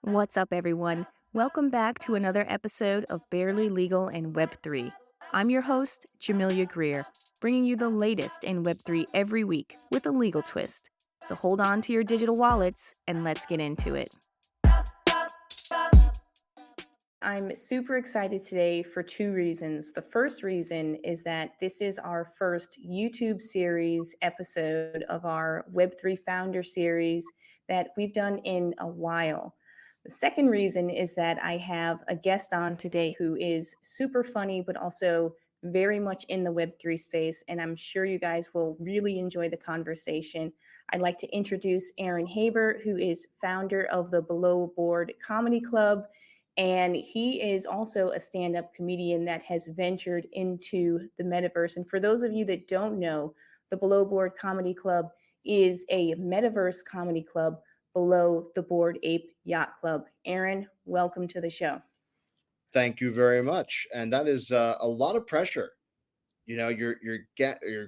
What's up, everyone? Welcome back to another episode of Barely Legal and Web3. I'm your host, Jamelia Greer, bringing you the latest in Web3 every week with a legal twist. So hold on to your digital wallets and let's get into it. I'm super excited today for two reasons. The first reason is that this is our first YouTube series episode of our Web3 Founder series that we've done in a while. The second reason is that I have a guest on today who is super funny, but also very much in the Web3 space. And I'm sure you guys will really enjoy the conversation. I'd like to introduce Aaron Haber, who is founder of the Below Bored Comedy Club. And he is also a stand up comedian that has ventured into the metaverse. And for those of you that don't know, the Below Board Comedy Club is a metaverse comedy club below the Bored Ape Yacht Club. Aaron, welcome to the show. Thank you very much. And that is a lot of pressure. Your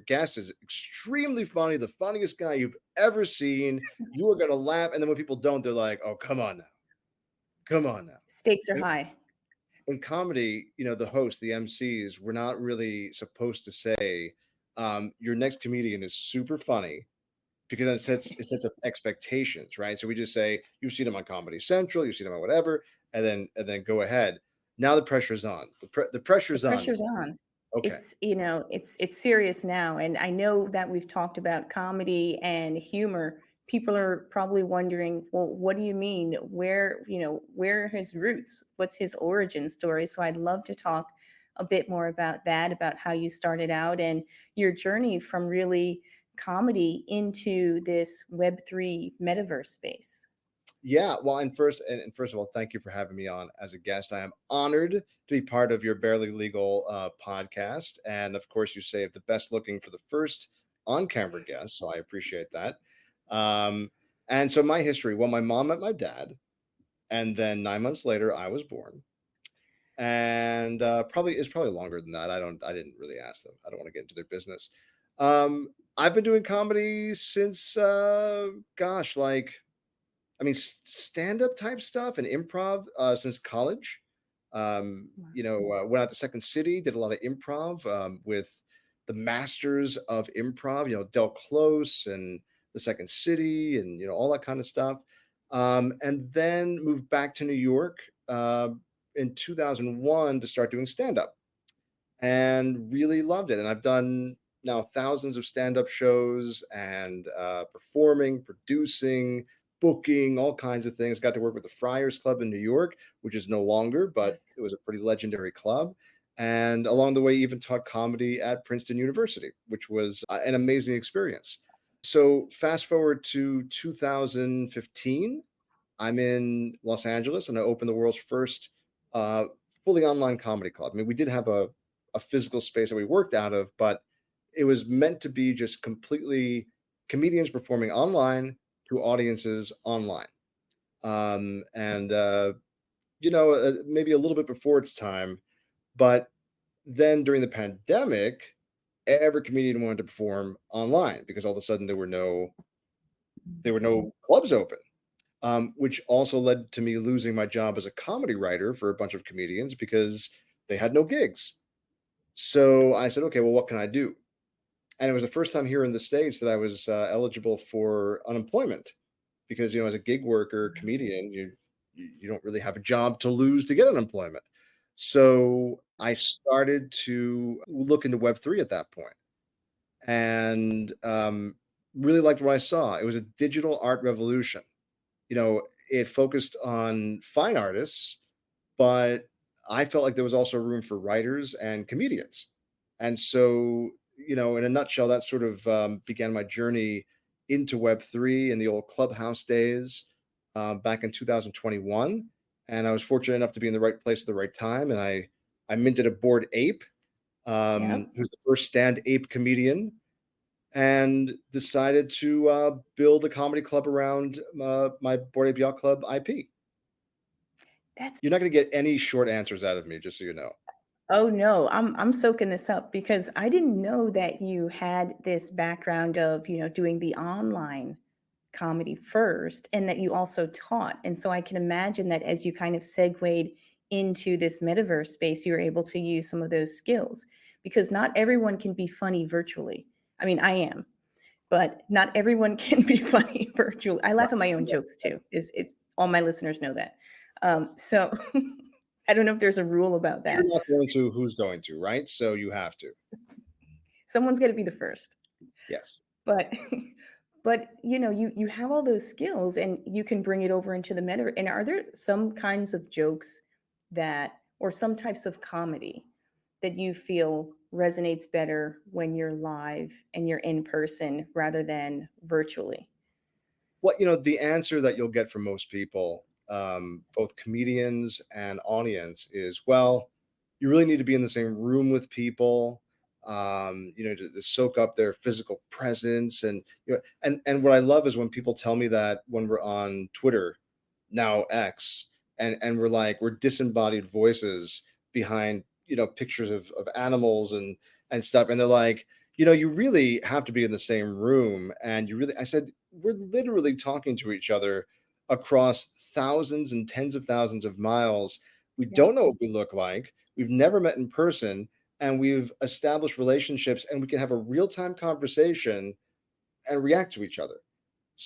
guest is extremely funny, the funniest guy you've ever seen. You are going to laugh, and then when people don't, they're like, "Oh, come on now, come on now." Stakes are In, high. in comedy, the hosts, the MCs, we're not really supposed to say, "Your next comedian is super funny," because it sets up expectations, right? So we just say, "You've seen him on Comedy Central, you've seen him on whatever," and then go ahead. Now the pressure's on. The The pressure's on. pressure's on. Okay. It's serious now, and I know that we've talked about comedy and humor. People are probably wondering, well, what do you mean? Where are his roots? What's his origin story? So I'd love to talk a bit more about that, about how you started out and your journey from really comedy into this Web3 metaverse space. Yeah, well, and first of all, thank you for having me on as a guest. I am honored to be part of your Barely Legal podcast, and of course, you saved the best looking for the first on-camera guest, so I appreciate that. Um, and so my history, well, my mom met my dad, and then 9 months later, I was born, and probably longer than that. I didn't really ask them. I don't want to get into their business. I've been doing comedy since, gosh, like stand-up type stuff and improv since college. Went out to Second City, did a lot of improv with the masters of improv, Del Close and the Second City and, all that kind of stuff. And then moved back to New York in 2001 to start doing stand-up and really loved it. And I've done now thousands of stand-up shows and performing, producing, booking, all kinds of things. Got to work with the Friars Club in New York, which is no longer, but it was a pretty legendary club. And along the way, even taught comedy at Princeton University, which was an amazing experience. So fast forward to 2015, I'm in Los Angeles and I opened the world's first uh, fully online comedy club. I mean, we did have a physical space that we worked out of, but it was meant to be just completely comedians performing online to audiences online. Maybe a little bit before its time, but then during the pandemic, every comedian wanted to perform online because all of a sudden there were no clubs open, which also led to me losing my job as a comedy writer for a bunch of comedians because they had no gigs. So I said, okay, well, what can I do? And it was the first time here in the States that I was eligible for unemployment because, as a gig worker, comedian, you don't really have a job to lose to get unemployment. So I started to look into Web3 at that point and really liked what I saw. It was a digital art revolution. It focused on fine artists, but I felt like there was also room for writers and comedians. And so, in a nutshell, that sort of began my journey into Web3 in the old Clubhouse days back in 2021. And I was fortunate enough to be in the right place at the right time. And I minted a Bored Ape, Yep. who's the first stand ape comedian, and decided to build a comedy club around my Bored Ape Yacht Club IP. That's You're not going to get any short answers out of me, just so you know. Oh no, I'm soaking this up because I didn't know that you had this background of, doing the online comedy first and that you also taught. And so I can imagine that as you kind of segued into this metaverse space, you were able to use some of those skills because not everyone can be funny virtually. I mean, I am, but not everyone can be funny virtually. I laugh at my own jokes too. Is it? All my listeners know that. Yes. So I don't know if there's a rule about You're that. not going to, who's going to, right? So you have to. Someone's got to be the first. Yes. But but you have all those skills and you can bring it over into the meta. And are there some kinds of jokes that or some types of comedy that you feel resonates better when you're live and you're in person rather than virtually? Well, the answer that you'll get from most people, both comedians and audience, is, well, you really need to be in the same room with people, to soak up their physical presence, and what I love is when people tell me that when we're on Twitter, now X, and we're disembodied voices behind pictures of animals and stuff, and they're like, you really have to be in the same room, and you really, I said, we're literally talking to each other across thousands and tens of thousands of miles. We Yeah. don't know what we look like. We've never met in person, and we've established relationships, and we can have a real-time conversation and react to each other.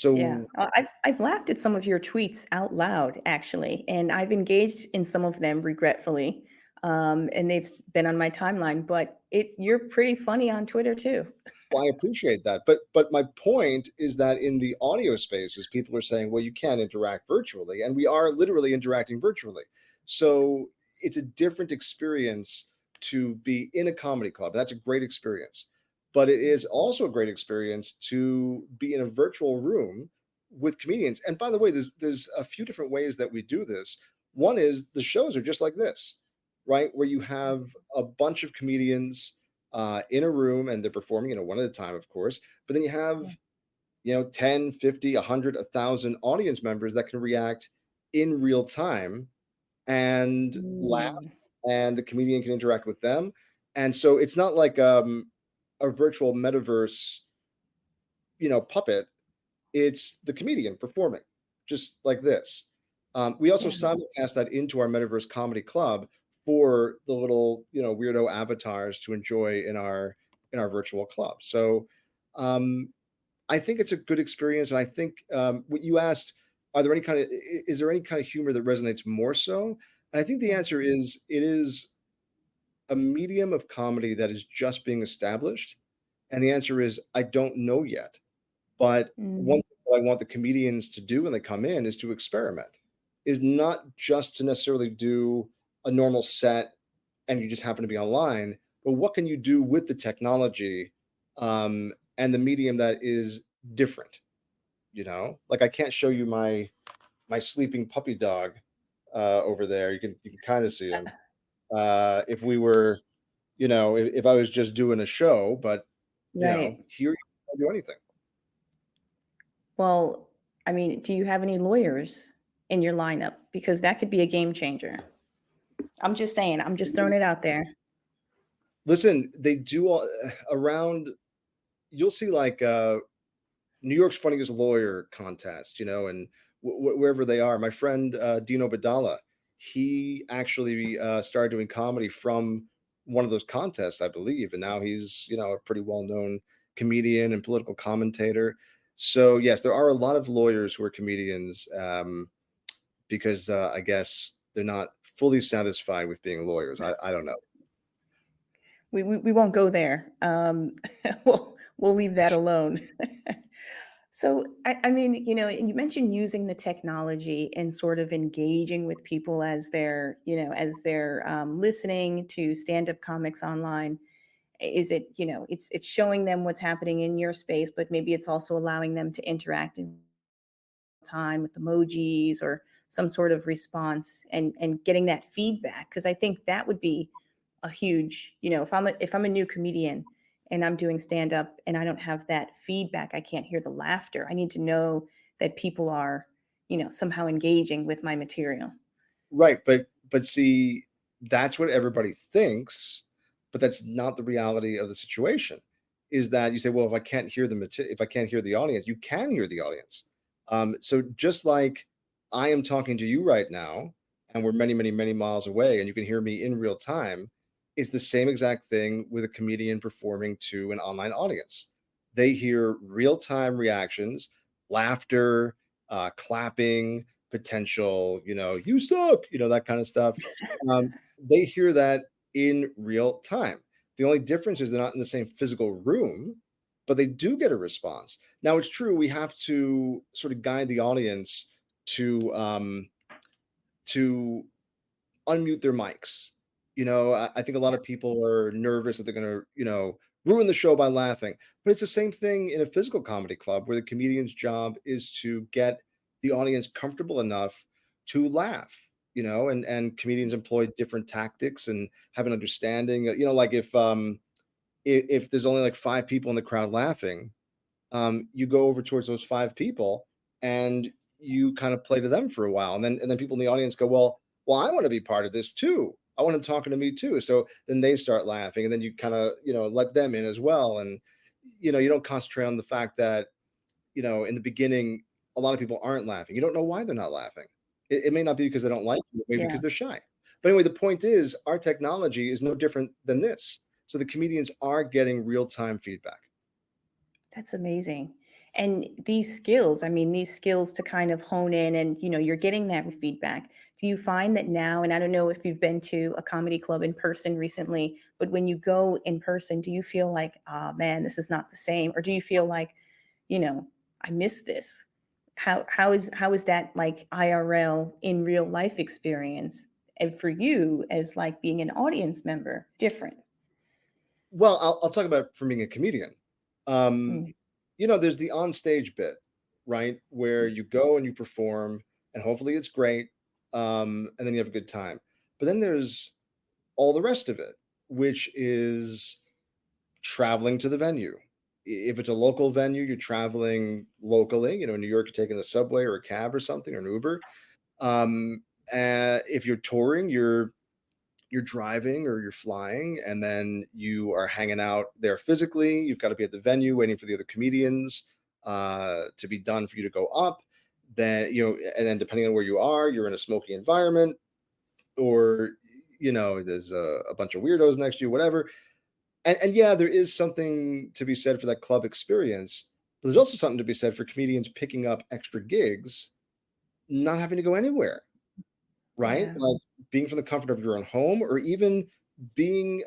Yeah, So I've laughed at some of your tweets out loud, actually, and I've engaged in some of them regretfully, and they've been on my timeline. But you're pretty funny on Twitter too. well, I appreciate that. But my point is that in the audio spaces, people are saying, well, you can't interact virtually. And we are literally interacting virtually. So it's a different experience to be in a comedy club. That's a great experience. But it is also a great experience to be in a virtual room with comedians. And by the way, there's a few different ways that we do this. One is the shows are just like this, right? Where you have a bunch of comedians in a room and they're performing, one at a time, of course. But then you have, 10, 50, 100, 1,000 audience members that can react in real time and laugh, Mm, and the comedian can interact with them. And so it's not like a virtual metaverse, puppet. It's the comedian performing just like this. We also yeah. simulcast that into our Metaverse Comedy Club for the little, weirdo avatars to enjoy in our virtual club. So um, I think it's a good experience, and I think what you asked, are there any kind of is there any kind of humor that resonates more so? And I think the answer is it is a medium of comedy that is just being established, and the answer is I don't know yet. But Mm, one thing that I want the comedians to do when they come in is to experiment, is not just to necessarily do a normal set and you just happen to be online, but what can you do with the technology and the medium that is different? Like I can't show you my sleeping puppy dog over there. You can kind of see him. If we were, if I was just doing a show, but right. here you can't do anything. Well, I mean, do you have any lawyers in your lineup? Because that could be a game changer. I'm just saying. I'm just throwing it out there. Listen, they do all around. You'll see like New York's Funniest Lawyer contest, and wherever they are. My friend Dino Badala, he actually started doing comedy from one of those contests, I believe, and now he's a pretty well known comedian and political commentator. So yes, there are a lot of lawyers who are comedians because I guess they're not fully satisfied with being lawyers. I don't know. We won't go there. We'll leave that alone. So, I mean, and you mentioned using the technology and sort of engaging with people as they're listening to stand-up comics online. Is it, it's showing them what's happening in your space, but maybe it's also allowing them to interact in time with emojis or some sort of response and getting that feedback. Because I think that would be a huge, if I'm a new comedian and I'm doing stand up and I don't have that feedback, I can't hear the laughter. I need to know that people are, somehow engaging with my material. Right, but see, that's what everybody thinks, but that's not the reality of the situation. Is that you say, well, if I can't hear the audience, you can hear the audience. So just like I am talking to you right now, and we're many, many, many miles away, and you can hear me in real time, it's the same exact thing with a comedian performing to an online audience. They hear real time reactions, laughter, clapping, potential, you suck, that kind of stuff. They hear that in real time. The only difference is they're not in the same physical room, but they do get a response. Now, it's true we have to sort of guide the audience to unmute their mics. I think a lot Yeah. of people are nervous that they're gonna, ruin the show by laughing. But it's the same thing in a physical comedy club where the comedian's job is to get the audience comfortable enough to laugh. And comedians employ different tactics and have an understanding. Like if there's only like 5 people in the crowd laughing, you go over towards those 5 people and you kind of play to them for a while, and then people in the audience go, well, I want to be part of this too. I want them talking to me too. So then they start laughing, and then you kind of let them in as well, and you don't concentrate on the fact that in the beginning a lot of people aren't laughing. You don't know why they're not laughing. It may not be because they don't like you, maybe Yeah. because they're shy. But anyway, the point is our technology is no different than this. So the comedians are getting real-time feedback. That's amazing. And these skills, I mean, these skills to kind of hone in and, you're getting that feedback. Do you find that now, and I don't know if you've been to a comedy club in person recently, but when you go in person, do you feel like, oh man, this is not the same? Or do you feel like, you know, I miss this? How is that like IRL in real life experience? And for you as like being an audience member, different. Well, I'll talk about from being a comedian. Um, Mm, there's the on stage bit, right? Where you go and you perform, and hopefully it's great, and then you have a good time. But then there's all the rest of it, which is traveling to the venue. If it's a local venue, you're traveling locally. In New York, you're taking the subway or a cab or something or an Uber. Um, if you're touring, you're driving or you're flying, and then you are hanging out there physically. You've got to be at the venue waiting for the other comedians to be done for you to go up. Then, and then depending on where you are, you're in a smoky environment, or there's a bunch of weirdos next to you, whatever. And yeah, there is something to be said for that club experience, but there's also something to be said for comedians picking up extra gigs, not having to go anywhere, right? yeah. Like being from the comfort of your own home, or even being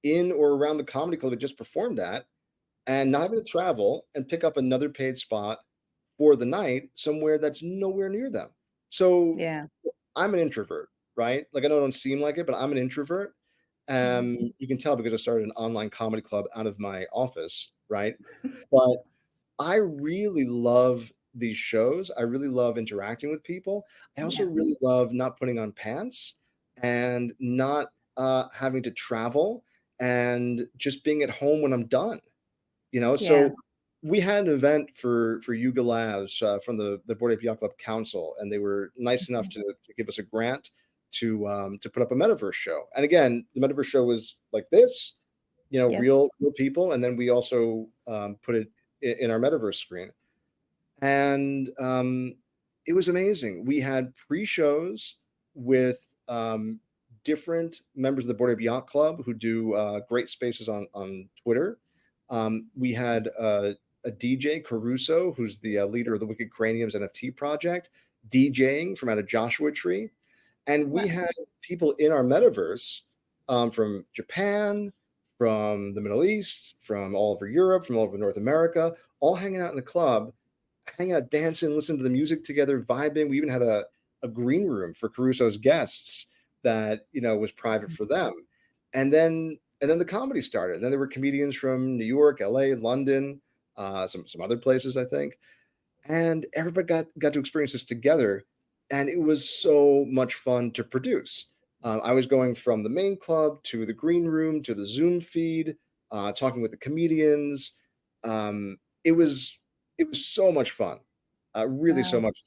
in or around the comedy club that just performed at, and not having to travel and pick up another paid spot for the night somewhere that's nowhere near them. So Yeah. I'm an introvert, right? Like I know it don't seem like it, but I'm an introvert. Mhm. You can tell because I started an online comedy club out of my office, right? But I really love these shows. I really love interacting with people. I also Yeah. really love not putting on pants and not having to travel and just being at home when I'm done. Yeah. So we had an event for Yuga Labs from the Bored Ape Yacht Club Council, and they were nice enough Mhm. to give us a grant to put up a Metaverse show. And again, the Metaverse show was like this, Yep. real people, and then we also put it in our Metaverse screen, and it was amazing. We had pre-shows with different members of the Board Ape Yacht Club who do great spaces on Twitter. We had a DJ Caruso, who's the leader of the Wicked Craniums NFT project, DJing from out of Joshua Tree, and we Wow. had people in our metaverse from Japan, from the Middle East, from all over Europe, from all over North America, all hanging out in the club, hanging out, dancing, listening to the music together, vibing. We even had a green room for Caruso's guests that was private for them. And then the comedy started. And then there were comedians from New York, LA, London, some other places, I think, and everybody got to experience this together, and it was so much fun to produce. I was going from the main club to the green room to the Zoom feed, talking with the comedians. Um, it was it was so much fun, really so Wow. much.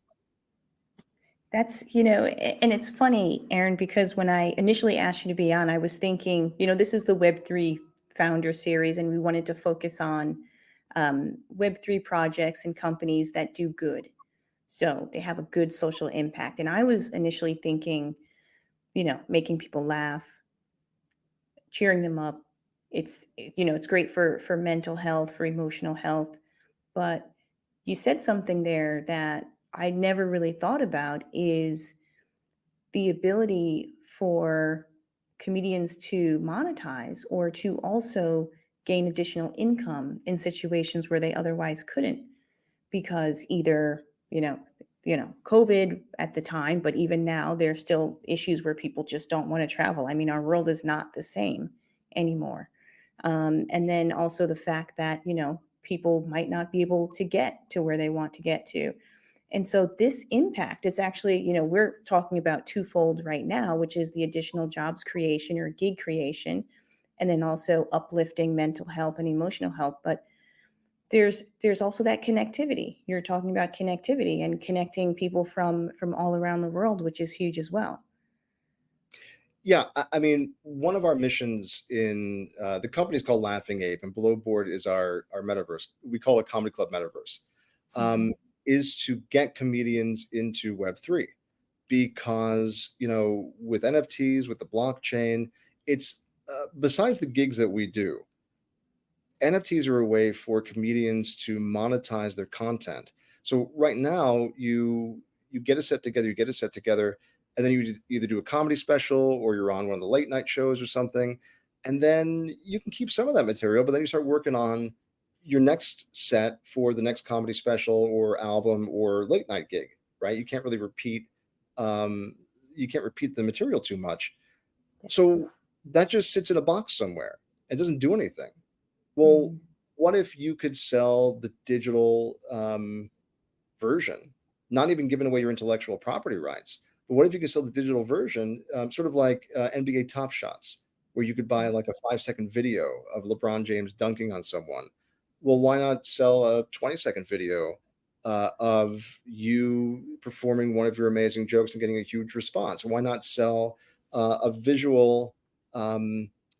And it's funny, Aaron, because when I initially asked you to be on, I was thinking, this is the Web3 founder series, and we wanted to focus on Web3 projects and companies that do good. So they have a good social impact. And I was initially thinking, making people laugh, cheering them up. It's great for mental health, for emotional health. But you said something there that I never really thought about is the ability for comedians to monetize or to also gain additional income in situations where they otherwise couldn't, because either COVID at the time, but even now there's still issues where people just don't want to travel. I mean, our world is not the same anymore. And then also the fact that people might not be able to get to where they want to get to. And so this impact, it's actually, we're talking about twofold right now, which is the additional jobs creation or gig creation, and then also uplifting mental health and emotional health. But there's also that connectivity. You're talking about connectivity and connecting people from all around the world, which is huge as well. Yeah, I mean, one of our missions in the company is called Laughing Ape, and below board is our metaverse. We call it Comedy Club Metaverse. Mhm. Um, is to get comedians into Web3 because with NFTs, with the blockchain, it's besides the gigs that we do, NFTs are a way for comedians to monetize their content. So right now, you get a set together, and then you either do a comedy special or you're on one of the late night shows or something, and then you can keep some of that material, but then you start working on your next set for the next comedy special or album or late night gig, right? You can't really repeat, um, you can't repeat the material too much. Yeah. So that just sits in a box somewhere. It doesn't do anything. Well, Mhm. what if you could sell the digital version, not even giving away your intellectual property rights, but what if you could sell the digital version, sort of like NBA Top Shots, where you could buy like a 5-second video of LeBron James dunking on someone? Well, why not sell a 20-second video of you performing one of your amazing jokes and getting a huge response? Why not sell a visual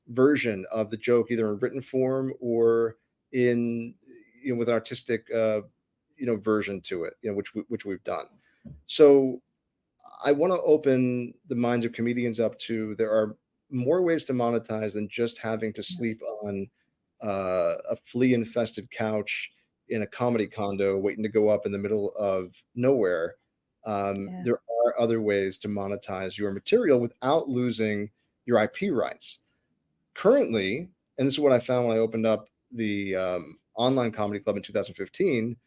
version of the joke, either in written form or in with artistic version to it, which we've done. So I want to open the minds of comedians up to there are more ways to monetize than just having to sleep on a flea infested couch in a comedy condo waiting to go up in the middle of nowhere. Yeah. There are other ways to monetize your material without losing your IP rights. Currently, and this is what I found when I opened up the online comedy club in 2015,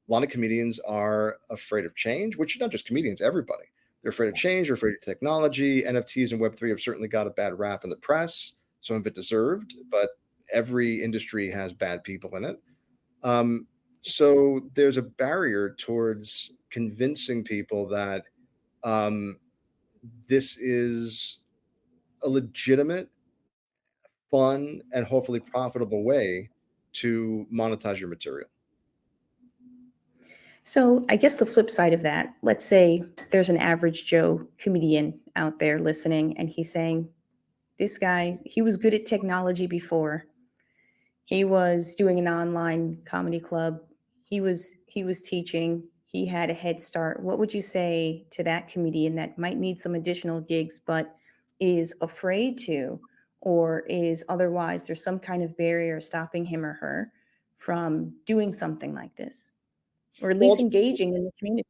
a lot of comedians are afraid of change, which is not just comedians, everybody. They're afraid of change, they're afraid of technology. NFTs and Web3 have certainly got a bad rap in the press, some of it deserved, but every industry has bad people in it. Um, so there's a barrier towards convincing people that um, this is a legitimate, fun, and hopefully profitable way to monetize your material. So I guess the flip side of that, let's say there's an average Joe comedian out there listening, and he's saying, this guy, he was good at technology before. He was doing an online comedy club. He was teaching. He had a head start. What would you say to that comedian that might need some additional gigs but is afraid to, or is otherwise there's some kind of barrier stopping him or her from doing something like this, or at least Well, engaging in the community?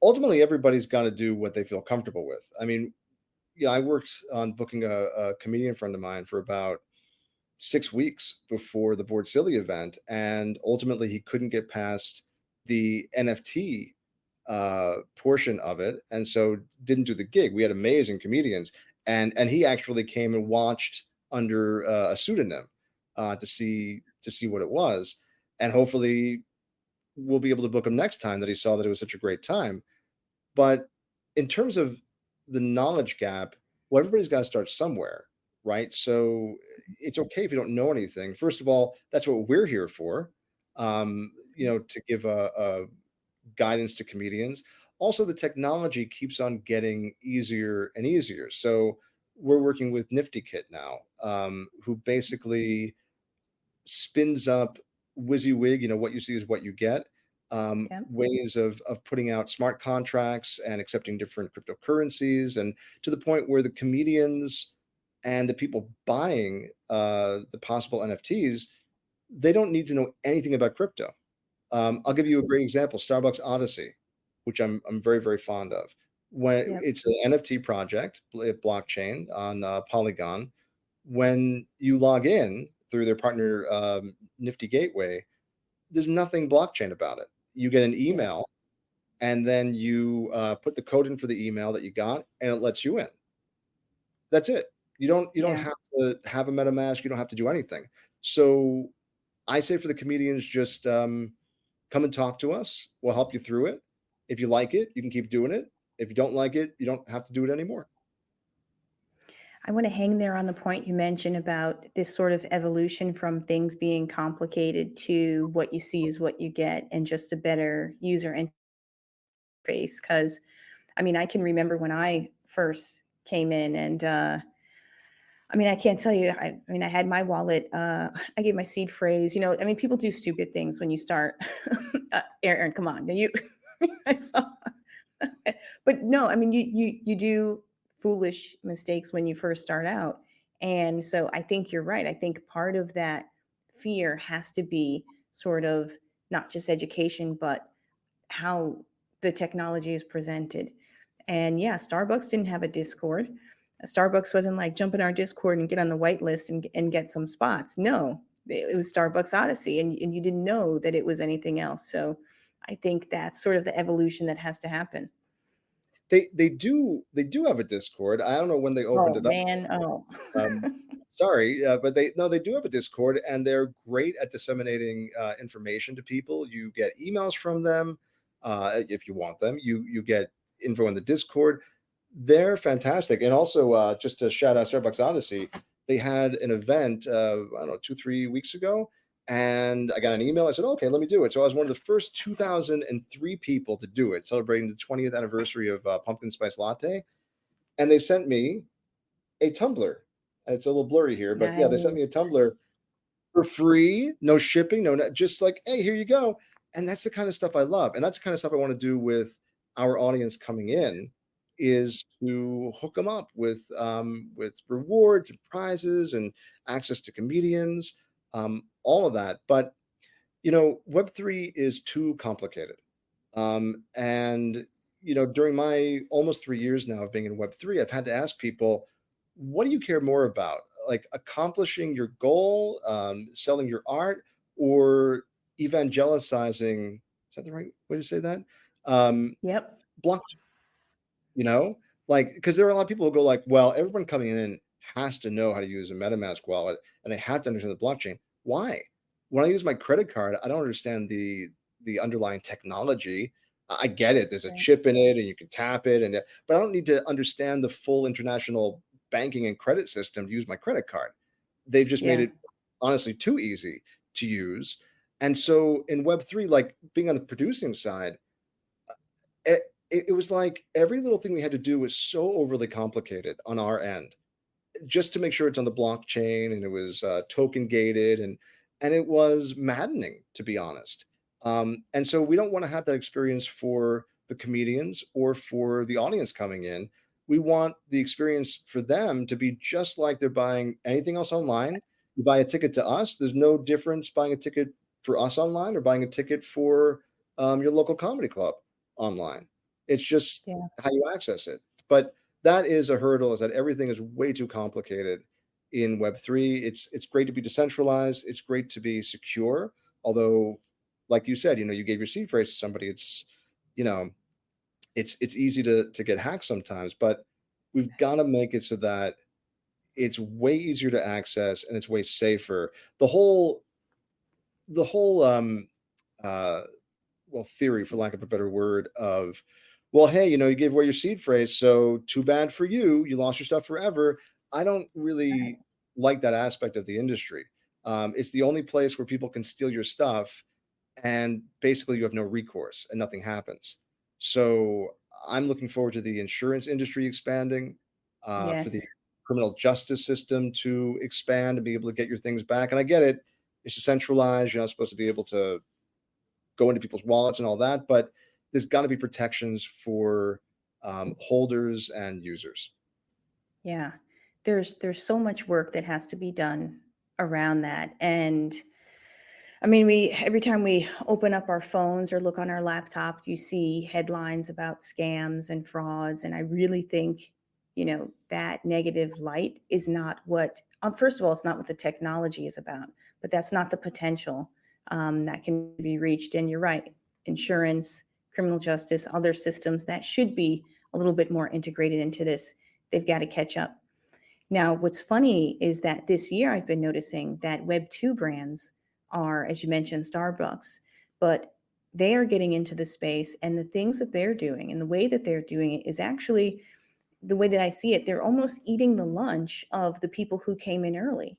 ultimately, everybody's got to do what they feel comfortable with. I mean, I worked on booking a comedian friend of mine for about 6 weeks before the Board Silly event, and ultimately he couldn't get past the NFT portion of it, and so didn't do the gig. We had amazing comedians, and he actually came and watched under a pseudonym to see what it was, and hopefully we'll be able to book him next time that he saw that it was such a great time. But in terms of the knowledge gap, well, everybody's got to start somewhere, right? So it's okay if you don't know anything. First of all, that's what we're here for, to give a guidance to comedians. Also, the technology keeps on getting easier and easier. So we're working with Nifty Kit now, who basically spins up WYSIWYG. What you see is what you get. Yep. ways of putting out smart contracts and accepting different cryptocurrencies, and to the point where the comedians and the people buying the possible NFTs, they don't need to know anything about crypto. I'll give you a great example: Starbucks Odyssey, which I'm very very fond of. When Yep. it's an NFT project, blockchain on Polygon, when you log in through their partner Nifty Gateway, there's nothing blockchain about it. You get an Yeah. email, and then you put the code in for the email that you got, and it lets you in. That's it. You don't Yeah. have to have a MetaMask. You don't have to do anything. So I say for the comedians, just come and talk to us. We'll help you through it. If you like it, you can keep doing it. If you don't like it, you don't have to do it anymore. I want to hang there on the point you mentioned about this sort of evolution from things being complicated to what you see is what you get and just a better user interface. Because, I mean, I can remember when I first came in and, I mean, I can't tell you. I mean, I had my wallet. I gave my seed phrase. You know, I mean, people do stupid things when you start. Aaron, come on, you. I saw, but no, I mean, you do foolish mistakes when you first start out, and so I think you're right. I think part of that fear has to be sort of not just education, but how the technology is presented. And yeah, Starbucks didn't have a Discord. Starbucks wasn't like jump in our Discord and get on the whitelist and get some spots. No, it was Starbucks Odyssey, and you didn't know that it was anything else. So I think that's sort of the evolution that has to happen. They do have a Discord. I don't know when they opened Oh it up. man, oh. Um, sorry, but they no, they do have a Discord, and they're great at disseminating information to people. You get emails from them if you want them. You get info in the Discord. They're fantastic, and also just to shout out Starbucks Odyssey, they had an event. I don't know, 2 3 weeks ago, and I got an email. I said, "Okay, let me do it." So I was one of the first 2,003 people to do it, celebrating the 20th anniversary of Pumpkin Spice Latte, and they sent me a tumbler. It's a little blurry here, but yeah, they sent me a Nice. tumbler for free, no shipping, just like, hey, here you go. And that's the kind of stuff I love, and that's the kind of stuff I want to do with our audience coming in, is to hook them up with rewards and prizes and access to comedians, all of that. But Web3 is too complicated. And during my almost 3 years now of being in Web3, I've had to ask people, what do you care more about? Like accomplishing your goal, selling your art, or evangelizing? Is that the right way to say that? Um, Yep. blockchain, you know, like because there are a lot of people who go like, well, everyone coming in has to know how to use a MetaMask wallet, and they have to understand the blockchain. Why? When I use my credit card, I don't understand the underlying technology. I get it. There's a Right. chip in it, and you can tap it, but I don't need to understand the full international banking and credit system to use my credit card. They've just made Yeah. it honestly too easy to use. And so in Web3, like being on the producing side, it was like every little thing we had to do was so overly complicated on our end just to make sure it's on the blockchain, and it was token gated, and it was maddening, to be honest. And so we don't want to have that experience for the comedians or for the audience coming in. We want the experience for them to be just like they're buying anything else online. You buy a ticket to us, there's no difference buying a ticket for us online or buying a ticket for your local comedy club online. It's just Yeah. how you access it. But that is a hurdle, is that everything is way too complicated in Web3. It's great to be decentralized. It's great to be secure. Although, like you said, you gave your seed phrase to somebody. You know, it's easy to get hacked sometimes, but we've got to make it so that it's way easier to access and it's way safer. The whole uh well, theory, for lack of a better word, of, well, hey, you gave away your seed phrase, so too bad for you. You lost your stuff forever. I don't really like that aspect of the industry. It's the only place where people can steal your stuff, and basically you have no recourse and nothing happens. So I'm looking forward to the insurance industry expanding, for the Yes. criminal justice system to expand and be able to get your things back. And I get it. It's decentralized. You're not supposed to be able to go into people's wallets and all that, but there's got to be protections for holders and users. Yeah. There's so much work that has to be done around that. And I mean, we every time we open up our phones or look on our laptop, you see headlines about scams and frauds. And I really think, that negative light is not what, first of all, it's not what the technology is about, but that's not the potential that can be reached. And you're right, insurance, criminal justice, other systems that should be a little bit more integrated into this, they've got to catch up. Now, what's funny is that this year I've been noticing that Web 2 brands are, as you mentioned, Starbucks, but they are getting into the space, and the things that they're doing and the way that they're doing it is actually the way that I see it. They're almost eating the lunch of the people who came in early.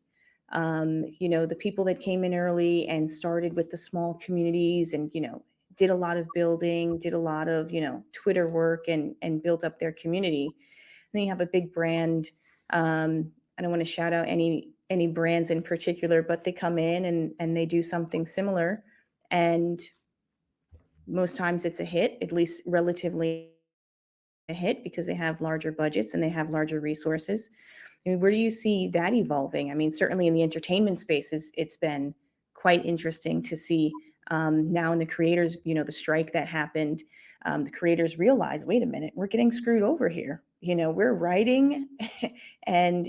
The people that came in early and started with the small communities and, did a lot of building, did a lot of, Twitter work and built up their community. Then you have a big brand. I don't want to shout out any brands in particular, but they come in and they do something similar, and most times it's a hit, at least relatively a hit, because they have larger budgets and they have larger resources. I mean, where do you see that evolving? I mean, certainly in the entertainment spaces, it's been quite interesting to see now in the creators, the strike that happened, the creators realize, wait a minute, we're getting screwed over here. We're writing and,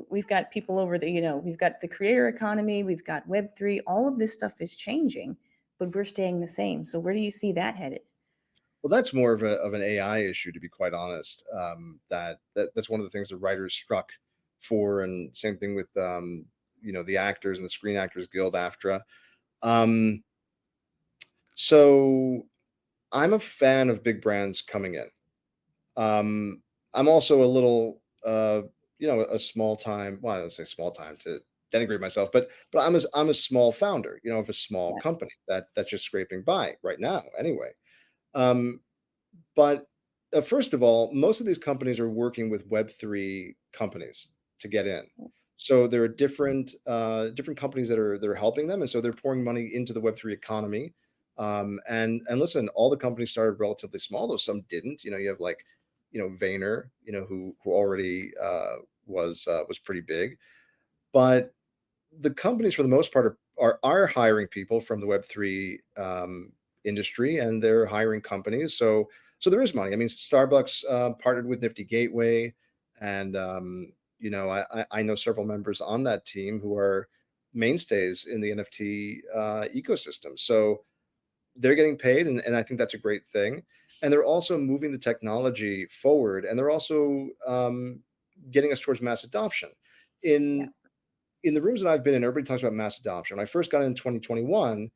we've got people over the, we've got the creator economy, we've got Web3, all of this stuff is changing, but we're staying the same. So where do you see that headed? Well, that's more of an AI issue, to be quite honest. That's one of the things the writers struck for, and same thing with the actors and the Screen Actors Guild, AFTRA. Um, so I'm a fan of big brands coming in. Um, I'm also a little, a small time. Well, I don't say small time to denigrate myself, but I'm a small founder, of a small Yeah, company that's just scraping by right now, anyway. Um, but first of all, most of these companies are working with Web3 companies to get in. So there are different companies that are helping them, and so they're pouring money into the Web3 economy. And listen, all the companies started relatively small, though some didn't. You have like, Vayner, who already was pretty big, but the companies for the most part are hiring people from the Web3 industry, and they're hiring companies. So there is money. I mean, Starbucks partnered with Nifty Gateway, and I know several members on that team who are mainstays in the NFT ecosystem. So they're getting paid, and I think that's a great thing. And they're also moving the technology forward, and they're also getting us towards mass adoption. yeah, In the rooms that I've been in, everybody talks about mass adoption. When I first got in 2021,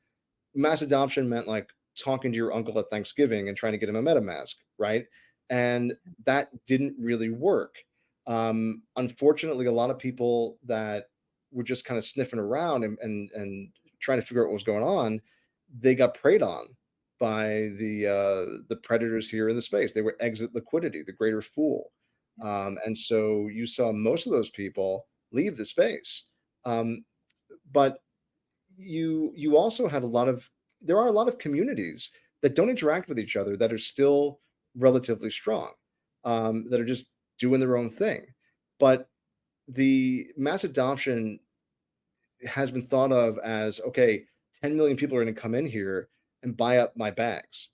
mass adoption meant like talking to your uncle at Thanksgiving and trying to get him a MetaMask, right? And that didn't really work. Unfortunately, a lot of people that were just kind of sniffing around and trying to figure out what was going on, they got preyed on by the predators here in the space. They were exit liquidity, the greater fool, and so you saw most of those people leave the space. Um, but you also had a lot of there are a lot of communities that don't interact with each other that are still relatively strong, that are just doing their own thing. But the mass adoption has been thought of as, okay, 10 million people are going to come in here and buy up my bags,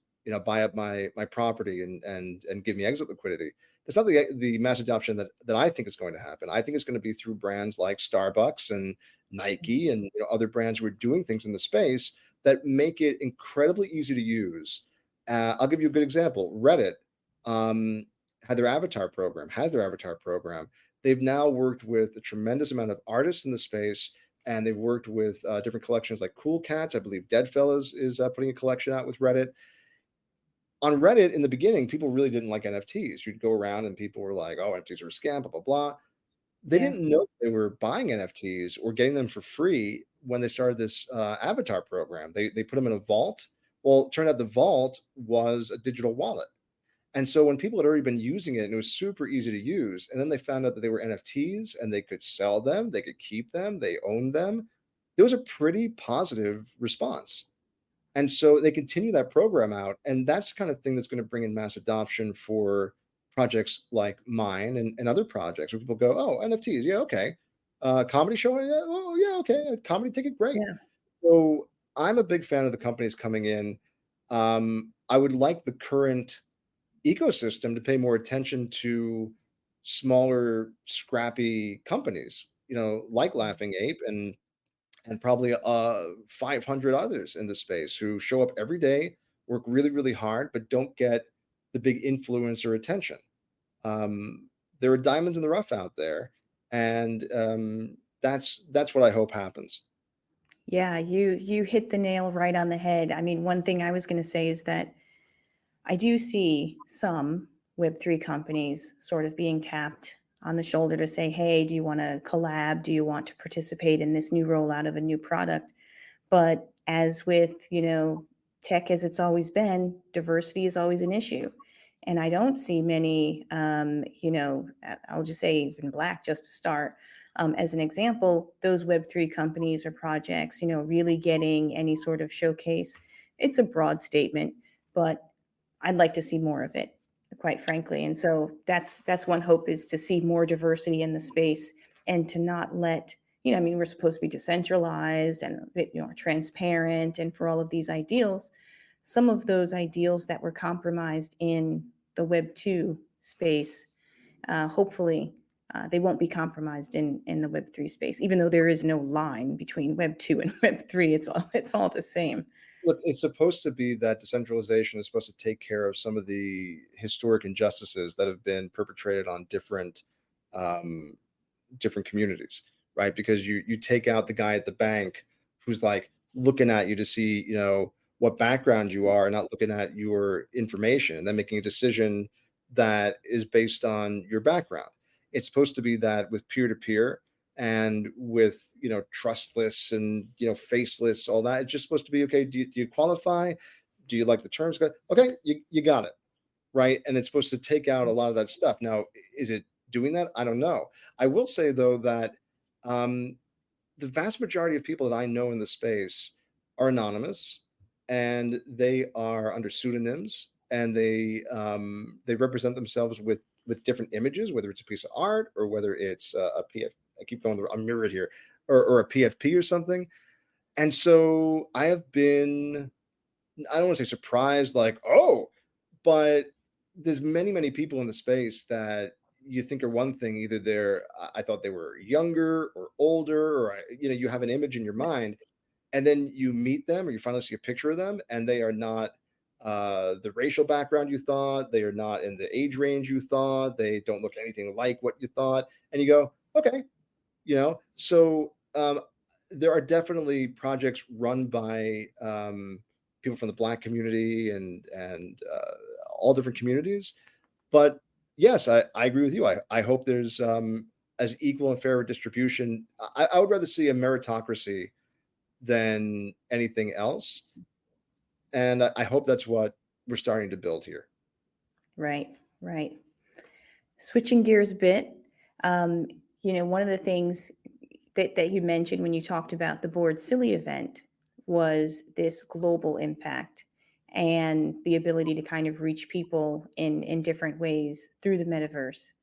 buy up my property and give me exit liquidity. That's not the mass adoption that I think is going to happen. I think it's going to be through brands like Starbucks and Nike and other brands who are doing things in the space that make it incredibly easy to use. I'll give you a good example. Reddit um, had their avatar program, has their avatar program. They've now worked with a tremendous amount of artists in the space, and they've worked with different collections like Cool Cats. I believe Deadfellas is putting a collection out with Reddit. On Reddit, in the beginning, people really didn't like NFTs. You'd go around and people were like, "Oh, NFTs are a scam," blah blah blah. They yeah, didn't know they were buying NFTs or getting them for free when they started this avatar program. They put them in a vault. Well, it turned out the vault was a digital wallet. And so when people had already been using it and it was super easy to use, and then they found out that they were NFTs and they could sell them, they could keep them, they owned them, there was a pretty positive response. And so they continue that program out, and that's the kind of thing that's going to bring in mass adoption for projects like mine and other projects where people go, "Oh, NFTs, yeah, okay. Comedy show, yeah, oh yeah, okay. A comedy ticket, great." Yeah. So I'm a big fan of the companies coming in. I would like the current ecosystem to pay more attention to smaller, scrappy companies, like Laughing Ape and probably 500 others in the space who show up every day, work really, really hard, but don't get the big influencer attention. There are diamonds in the rough out there, and that's what I hope happens. Yeah, you hit the nail right on the head. I mean, one thing I was going to say is that I do see some Web3 companies sort of being tapped on the shoulder to say, hey, do you want to collab? Do you want to participate in this new rollout of a new product? But as with, tech as it's always been, diversity is always an issue. And I don't see many, I'll just say even Black just to start. As an example, those Web3 companies or projects, really getting any sort of showcase. It's a broad statement, but I'd like to see more of it, quite frankly. And so that's one hope, is to see more diversity in the space and to not let, I mean, we're supposed to be decentralized and transparent, and for all of these ideals, some of those ideals that were compromised in the Web 2 space, hopefully they won't be compromised in the Web 3 space, even though there is no line between Web 2 and Web 3. It's all the same. Look, it's supposed to be that decentralization is supposed to take care of some of the historic injustices that have been perpetrated on um, different communities, right? Because you take out the guy at the bank who's like looking at you to see, what background you are, not looking at your information, and then making a decision that is based on your background. It's supposed to be that with peer to peer and with trustless and faceless, all that. It's just supposed to be okay. Do you qualify? Do you like the terms? Okay, you got it, right? And it's supposed to take out a lot of that stuff. Now, is it doing that? I don't know. I will say though that um, the vast majority of people that I know in the space are anonymous, and they are under pseudonyms, and they represent themselves with different images, whether it's a piece of art or whether it's a PF. I keep going. I'm mirrored here, or a PFP or something. And so I have been, I don't want to say surprised, like, oh, but there's many, many people in the space that you think are one thing. Either I thought they were younger or older, or you have an image in your mind, and then you meet them, or you finally see a picture of them, and they are not the racial background you thought. They are not in the age range you thought. They don't look anything like what you thought, and you go, okay, so there are definitely projects run by people from the Black community and all different communities. But yes, I agree with you. I hope there's as equal and fair a distribution. I would rather see a meritocracy than anything else, and I hope that's what we're starting to build here. Right, right. Switching gears a bit, um, one of the things that you mentioned when you talked about the Board Silly event was this global impact and the ability to kind of reach people in different ways through the metaverse.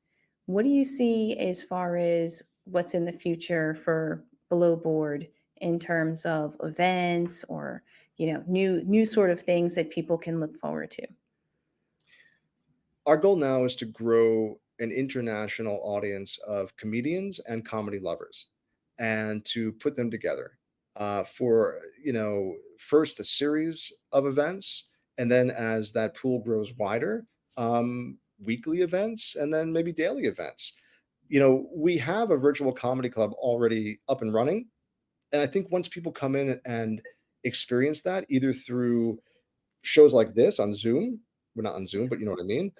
What do you see as far as what's in the future for Below Board in terms of events or new sort of things that people can look forward to? Our goal now is to grow an international audience of comedians and comedy lovers, and to put them together for first a series of events, and then as that pool grows wider, weekly events, and then maybe daily events. We have a virtual comedy club already up and running, and I think once people come in and experience that either through shows like this on Zoom. We're not on Zoom, but you know what I mean.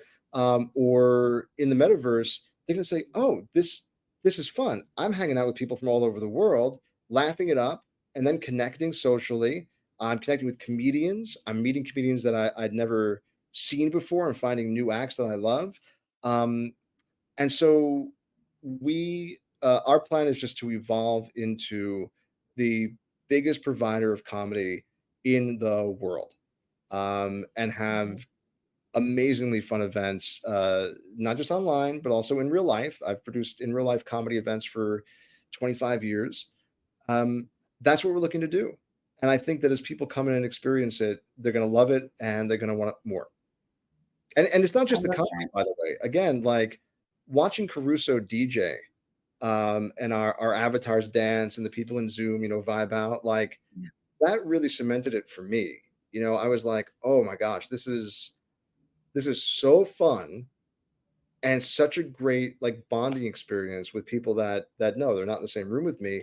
Or in the metaverse, they're gonna say, "Oh, this is fun. I'm hanging out with people from all over the world, laughing it up, and then connecting socially. I'm connecting with comedians. I'm meeting comedians that I'd never seen before, and finding new acts that I love." Um, and so our plan is just to evolve into the biggest provider of comedy in the world, and have amazingly fun events, not just online, but also in real life. I've produced in real life comedy events for 25 years. Um, that's what we're looking to do. And I think that as people come in and experience it, they're going to love it and they're going to want more. And it's not I just the love comedy, that. by the way. Again, like watching Caruso DJ, and our avatars dance and the people in Zoom, vibe out, like Yeah. that really cemented it for me. I was like, oh my gosh, this is so fun and such a great like bonding experience with people that know they're not in the same room with me.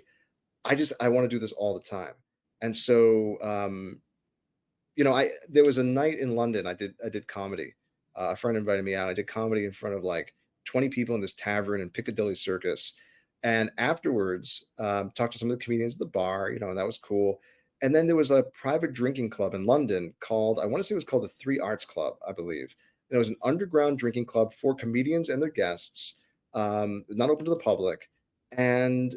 I want to do this all the time. And so I there was a night in London. I did comedy. A friend invited me out. I did comedy in front of like 20 people in this tavern in Piccadilly Circus. And afterwards, talked to some of the comedians at the bar, and that was cool. And then there was a private drinking club in London called, I want to say it was called the Three Arts Club, I believe. And it was an underground drinking club for comedians and their guests, not open to the public. And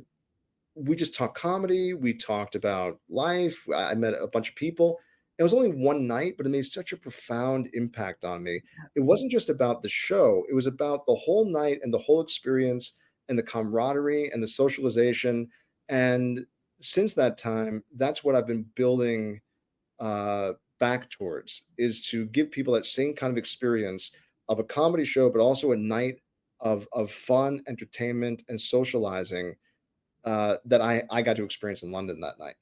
we just talked comedy. We talked about life. I met a bunch of people. It was only one night, but it made such a profound impact on me. It wasn't just about the show, it was about the whole night and the whole experience and the camaraderie and the socialization. And since that time, that's what I've been building back towards, is to give people that same kind of experience of a comedy show, but also a night of fun, entertainment, and socializing that I got to experience in London that night.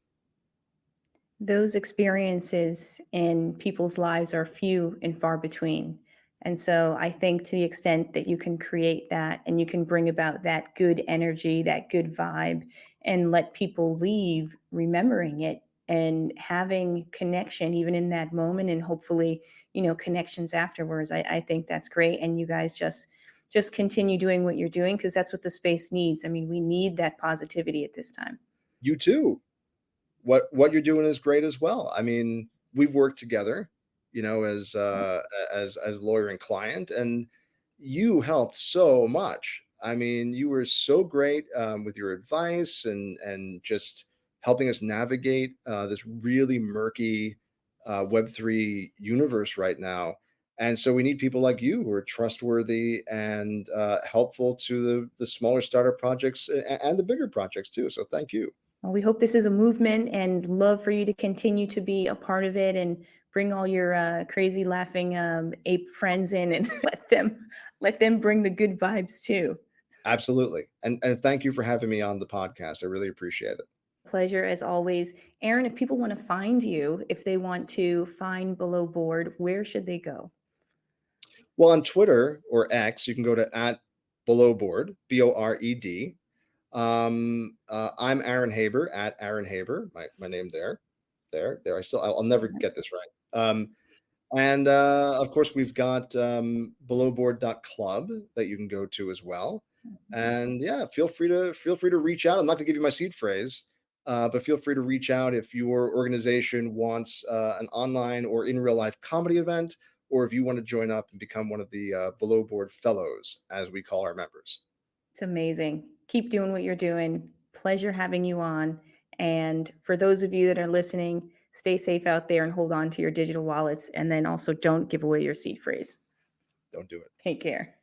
Those experiences in people's lives are few and far between. And so I think to the extent that you can create that and you can bring about that good energy, that good vibe, and let people leave remembering it and having connection even in that moment and hopefully, connections afterwards. I think that's great. And you guys just continue doing what you're doing because that's what the space needs. I mean, we need that positivity at this time. You too. What you're doing is great as well. I mean, we've worked together, as lawyer and client, and you helped so much. I mean, you were so great with your advice and just helping us navigate this really murky Web3 universe right now. And so we need people like you who are trustworthy and helpful to the smaller startup projects and the bigger projects too. So thank you. Well, we hope this is a movement and love for you to continue to be a part of it and bring all your crazy laughing ape friends in and let them bring the good vibes too. Absolutely. And thank you for having me on the podcast. I really appreciate it. Pleasure as always. Aaron, if people want to find you, if they want to find Below Board, where should they go? Well, on Twitter or X, you can go to at below board, Bored. I'm Aaron Haber at Aaron Haber, my name there. There. I'll never get this right. And of course, we've got belowboard.club that you can go to as well. And yeah, feel free to reach out. I'm not going to give you my seed phrase, but feel free to reach out if your organization wants an online or in real life comedy event, or if you want to join up and become one of the Below Board Fellows, as we call our members. It's amazing. Keep doing what you're doing. Pleasure having you on. And for those of you that are listening, stay safe out there and hold on to your digital wallets. And then also don't give away your seed phrase. Don't do it. Take care.